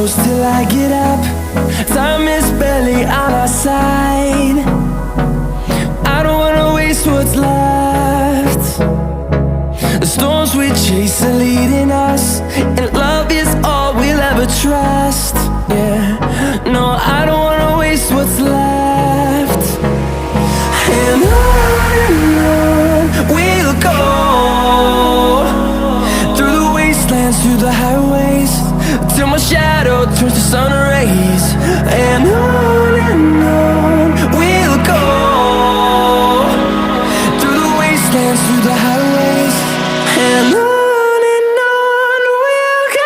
close till I get up. Time is barely on our side. I don't wanna waste what's left. The storms we chase are leading us, and love is all we'll ever trust. Yeah, no, I don't wanna waste what's left. And on we'll go, through the wastelands, through the highways, till my shadow turns to sun rays. And on we'll go, through the wastelands, through the highways, and on we'll go.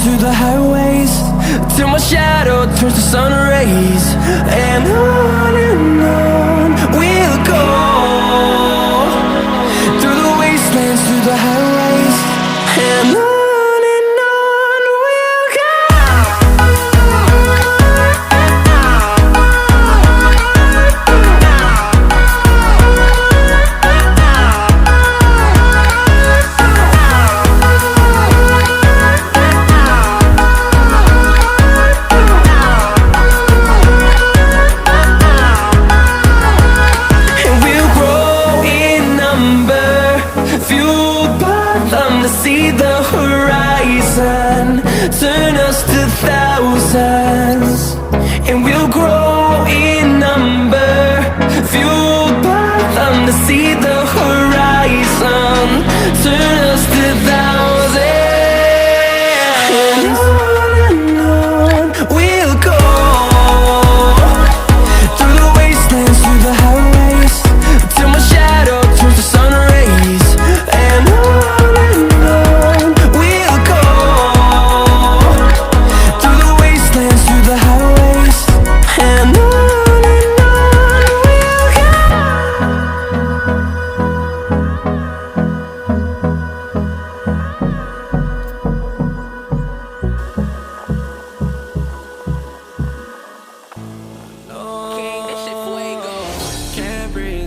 Through the highways, till my shadow turns to sun rays. And on we'll go, through the wastelands, through the highways, and on we'll go. See the horizon, turn us to thousands, and we'll grow in number, fueled by them. To see the horizon, turn us to thousands, and on we'll go, through the wastelands, through the highways, till my shadow turns to sun rays.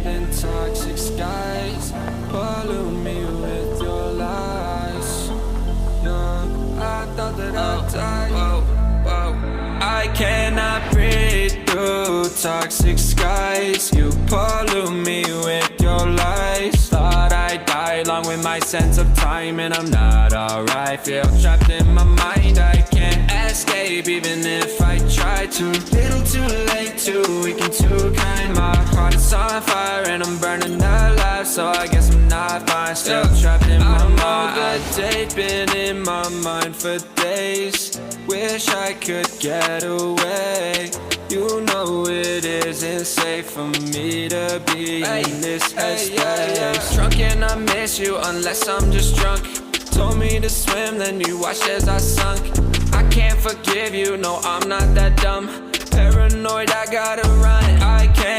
And toxic skies, pollute me with your lies. No, I thought that I'd die. I cannot breathe through toxic skies. You pollute me with your lies. Thought I'd die along with my sense of time, and I'm not alright. Feel trapped in my mind, I can't escape even if I try to. Little too late, too weak and too kind. My heart is on fire and I'm burning alive, so I guess I'm not fine. Still trapped in my mind. Over date, been in my mind for days. Wish I could get away. You know it isn't safe for me to be in this headspace. Drunk and I miss you unless I'm just drunk. Told me to swim, then you watched as I sunk. I can't forgive you, no, I'm not that dumb. Paranoid, I gotta run. I can't